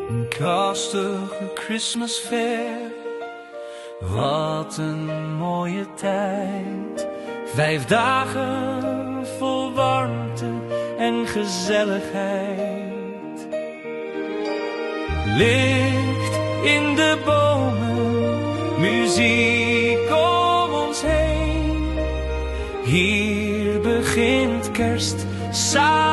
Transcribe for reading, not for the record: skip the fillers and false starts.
Een krachtige Christmas fair, wat een mooie tijd. 5 dagen vol warmte en gezelligheid. Licht in de bomen, muziek om ons heen. Hier begint kerst samen.